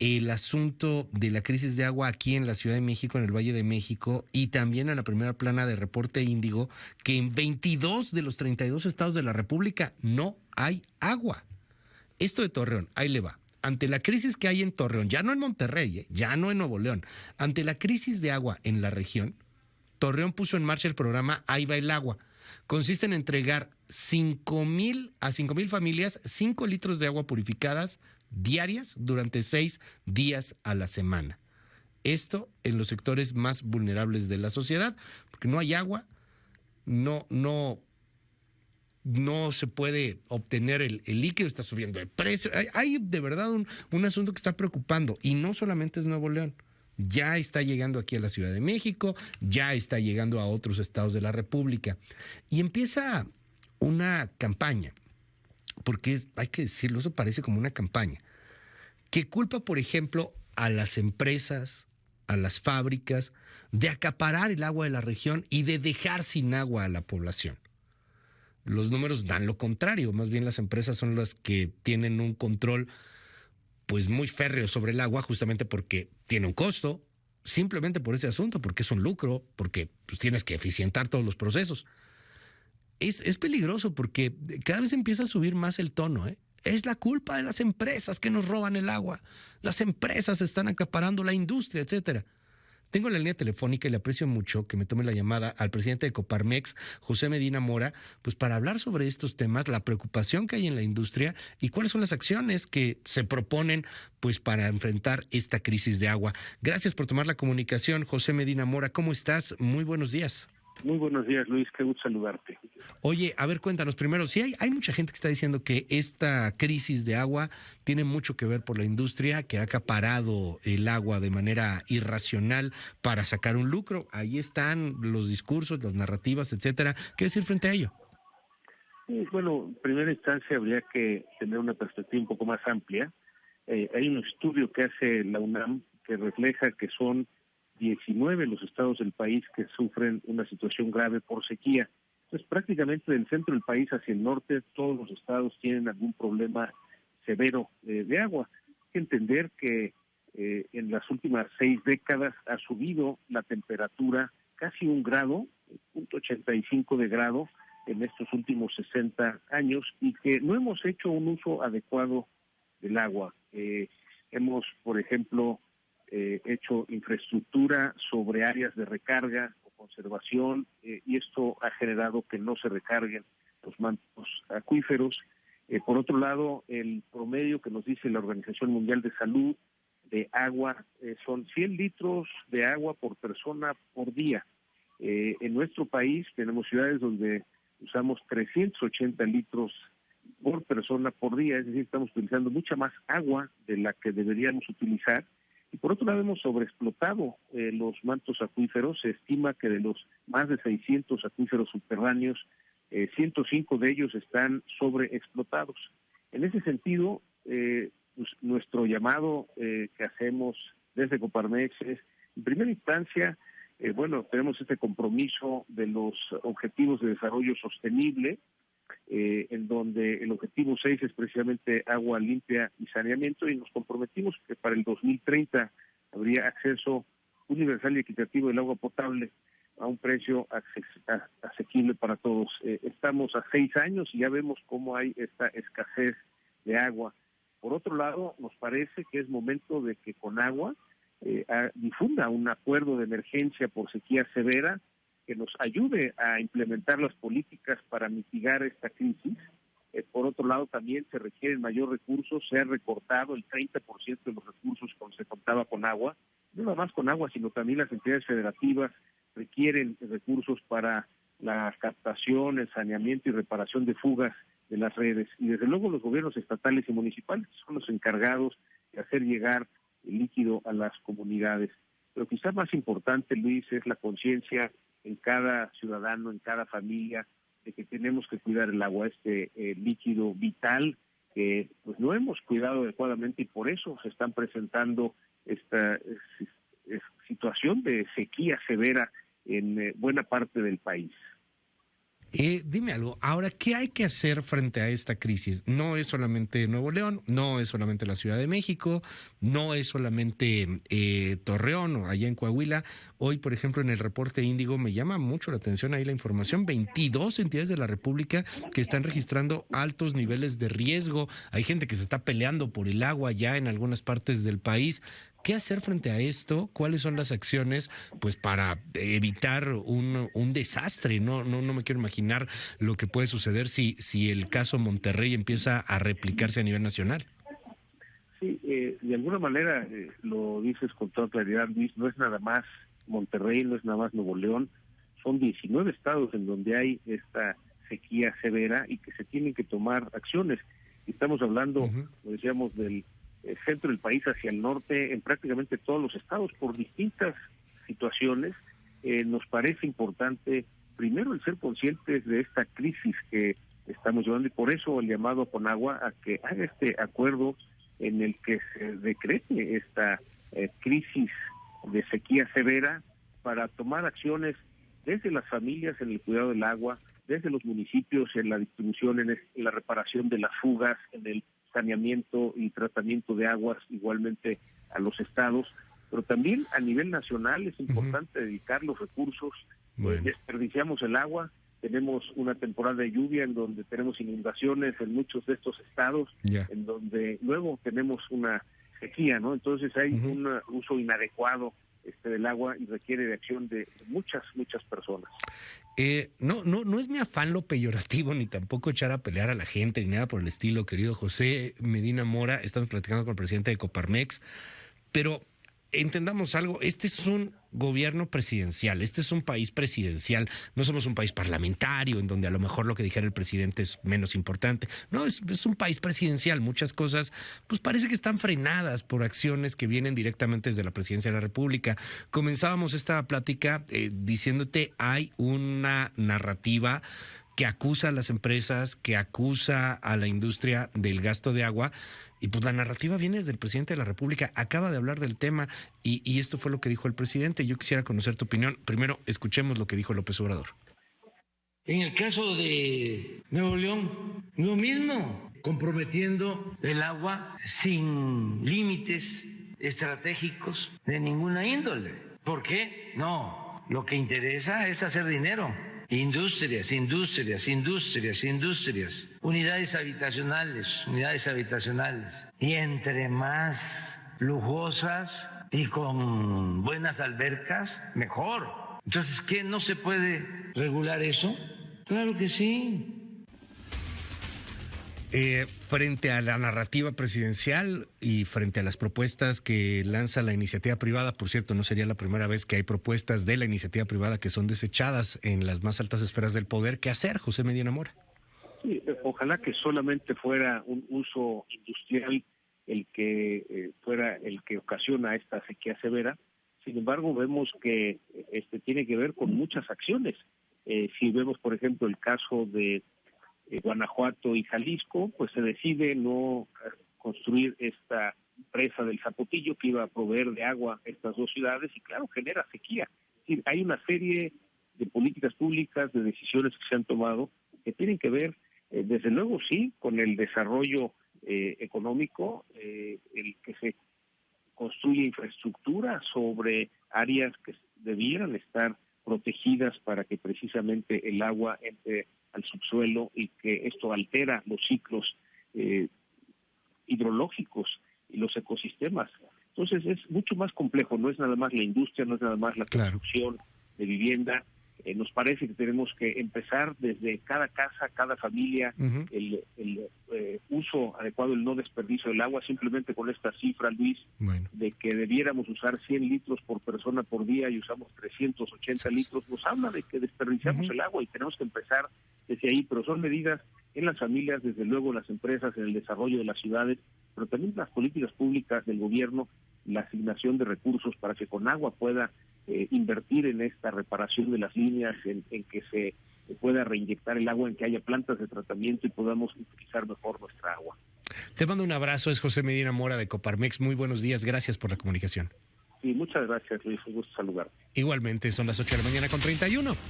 el asunto de la crisis de agua aquí en la Ciudad de México, en el Valle de México, y también en la primera plana de Reporte Índigo, que en 22 de los 32 estados de la República no hay agua. Esto de Torreón, ahí le va. Ante la crisis que hay en Torreón, ya no en Monterrey, ya no en Nuevo León, ante la crisis de agua en la región, Torreón puso en marcha el programa Ahí va el agua. Consiste en entregar 5,000 familias 5 litros de agua purificadas diarias durante 6 días a la semana. Esto en los sectores más vulnerables de la sociedad, porque no hay agua, no se puede obtener el líquido, está subiendo de precio. Hay de verdad un asunto que está preocupando, y no solamente es Nuevo León. Ya está llegando aquí a la Ciudad de México, ya está llegando a otros estados de la República. Y empieza una campaña, porque hay que decirlo, eso parece como una campaña, que culpa, por ejemplo, a las empresas, a las fábricas, de acaparar el agua de la región y de dejar sin agua a la población. Los números dan lo contrario, más bien las empresas son las que tienen un control pues muy férreo sobre el agua, justamente porque tiene un costo, simplemente por ese asunto, porque es un lucro, porque pues, tienes que eficientar todos los procesos. Es peligroso porque cada vez empieza a subir más el tono, ¿eh? Es la culpa de las empresas que nos roban el agua. Las empresas están acaparando la industria, etcétera. Tengo la línea telefónica y le aprecio mucho que me tome la llamada al presidente de Coparmex, José Medina Mora, pues para hablar sobre estos temas, la preocupación que hay en la industria y cuáles son las acciones que se proponen pues para enfrentar esta crisis de agua. Gracias por tomar la comunicación, José Medina Mora. ¿Cómo estás? Muy buenos días. Muy buenos días, Luis, qué gusto saludarte. Oye, a ver, cuéntanos primero, sí hay mucha gente que está diciendo que esta crisis de agua tiene mucho que ver por la industria que ha acaparado el agua de manera irracional para sacar un lucro. Ahí están los discursos, las narrativas, etcétera. ¿Qué decir frente a ello? Bueno, en primera instancia habría que tener una perspectiva un poco más amplia. Hay un estudio que hace la UNAM que refleja que son 19 los estados del país que sufren una situación grave por sequía. Entonces, prácticamente del centro del país hacia el norte, todos los estados tienen algún problema severo de agua. Hay que entender que en las últimas 6 décadas ha subido la temperatura casi 1 grado, 0.85 de grado en estos últimos 60 años, y que no hemos hecho un uso adecuado del agua. Hemos, por ejemplo, hecho infraestructura sobre áreas de recarga o conservación, y esto ha generado que no se recarguen los mantos acuíferos. Por otro lado, el promedio que nos dice la Organización Mundial de Salud de agua son 100 litros de agua por persona por día. En nuestro país tenemos ciudades donde usamos 380 litros por persona por día, es decir, estamos utilizando mucha más agua de la que deberíamos utilizar. Y por otro lado hemos sobreexplotado los mantos acuíferos. Se estima que de los más de 600 acuíferos subterráneos, 105 de ellos están sobreexplotados. En ese sentido, pues, nuestro llamado que hacemos desde Coparmex es, en primera instancia, tenemos este compromiso de los Objetivos de Desarrollo Sostenible, en donde el objetivo 6 es precisamente agua limpia y saneamiento, y nos comprometimos que para el 2030 habría acceso universal y equitativo del agua potable a un precio asequible para todos. Estamos a 6 años y ya vemos cómo hay esta escasez de agua. Por otro lado, nos parece que es momento de que Conagua difunda un acuerdo de emergencia por sequía severa que nos ayude a implementar las políticas para mitigar esta crisis. Por otro lado, también se requieren mayor recursos. Se ha recortado el 30% de los recursos cuando se contaba con agua. No nada más con agua, sino también las entidades federativas requieren recursos para la captación, el saneamiento y reparación de fugas de las redes. Y desde luego los gobiernos estatales y municipales son los encargados de hacer llegar el líquido a las comunidades. Pero quizás más importante, Luis, es la conciencia en cada ciudadano, en cada familia, de que tenemos que cuidar el agua, líquido vital que pues no hemos cuidado adecuadamente, y por eso se están presentando esta situación de sequía severa en buena parte del país. Dime algo, ahora, ¿qué hay que hacer frente a esta crisis? No es solamente Nuevo León, no es solamente la Ciudad de México, no es solamente Torreón o allá en Coahuila. Hoy, por ejemplo, en el reporte Índigo me llama mucho la atención ahí la información, 22 entidades de la República que están registrando altos niveles de riesgo. Hay gente que se está peleando por el agua ya en algunas partes del país. ¿Qué hacer frente a esto? ¿Cuáles son las acciones pues para evitar un desastre? No me quiero imaginar lo que puede suceder si el caso Monterrey empieza a replicarse a nivel nacional. Sí, de alguna manera lo dices con toda claridad, Luis, no es nada más Monterrey, no es nada más Nuevo León, son 19 estados en donde hay esta sequía severa y que se tienen que tomar acciones. Estamos hablando, como decíamos, del centro del país hacia el norte, en prácticamente todos los estados, por distintas situaciones. Nos parece importante, primero, el ser conscientes de esta crisis que estamos llevando, y por eso el llamado a Conagua a que haga este acuerdo en el que se decrete esta crisis de sequía severa para tomar acciones desde las familias en el cuidado del agua, desde los municipios en la distribución, en la reparación de las fugas, en el saneamiento y tratamiento de aguas, igualmente a los estados, pero también a nivel nacional es importante dedicar los recursos. Desperdiciamos el agua, tenemos una temporada de lluvia en donde tenemos inundaciones en muchos de estos estados, en donde luego tenemos una sequía, ¿no? Entonces hay un uso inadecuado del agua y requiere de acción de muchas personas. No es mi afán lo peyorativo, ni tampoco echar a pelear a la gente, ni nada por el estilo, querido José Medina Mora. Estamos platicando con el presidente de Coparmex, pero entendamos algo, este es un gobierno presidencial, este es un país presidencial, no somos un país parlamentario en donde a lo mejor lo que dijera el presidente es menos importante. No, es un país presidencial, muchas cosas pues parece que están frenadas por acciones que vienen directamente desde la presidencia de la República. Comenzábamos esta plática diciéndote hay una narrativa que acusa a las empresas, que acusa a la industria del gasto de agua. Y pues la narrativa viene desde el presidente de la República. Acaba de hablar del tema y esto fue lo que dijo el presidente. Yo quisiera conocer tu opinión. Primero, escuchemos lo que dijo López Obrador. En el caso de Nuevo León, lo mismo, comprometiendo el agua sin límites estratégicos de ninguna índole. ¿Por qué? No, lo que interesa es hacer dinero. Industrias, unidades habitacionales. Y entre más lujosas y con buenas albercas, mejor. Entonces, ¿qué? ¿No se puede regular eso? Claro que sí. Frente a la narrativa presidencial y frente a las propuestas que lanza la iniciativa privada, por cierto, no sería la primera vez que hay propuestas de la iniciativa privada que son desechadas en las más altas esferas del poder. ¿Qué hacer, José Medina Mora? Sí, ojalá que solamente fuera un uso industrial el que fuera el que ocasiona esta sequía severa. Sin embargo, vemos que tiene que ver con muchas acciones. Si vemos, por ejemplo, el caso de Guanajuato y Jalisco, pues se decide no construir esta presa del Zapotillo que iba a proveer de agua a estas dos ciudades y claro, genera sequía. Es decir, hay una serie de políticas públicas, de decisiones que se han tomado que tienen que ver, desde luego sí, con el desarrollo económico, el que se construye infraestructura sobre áreas que debieran estar protegidas para que precisamente el agua entre al subsuelo y que esto altera los ciclos hidrológicos y los ecosistemas. Entonces es mucho más complejo, no es nada más la industria, no es nada más la construcción de vivienda. Nos parece que tenemos que empezar desde cada casa, cada familia, el uso adecuado, el no desperdicio del agua, simplemente con esta cifra, Luis, de que debiéramos usar 100 litros por persona por día y usamos 380 litros, nos habla de que desperdiciamos el agua y tenemos que empezar desde ahí, pero son medidas en las familias, desde luego las empresas, en el desarrollo de las ciudades, pero también las políticas públicas del gobierno, la asignación de recursos para que Conagua pueda invertir en esta reparación de las líneas, en que se pueda reinyectar el agua, en que haya plantas de tratamiento y podamos utilizar mejor nuestra agua. Te mando un abrazo, es José Medina Mora de Coparmex. Muy buenos días, gracias por la comunicación. Sí, muchas gracias, Luis, un gusto saludarte. Igualmente, son las 8 de la mañana con 31.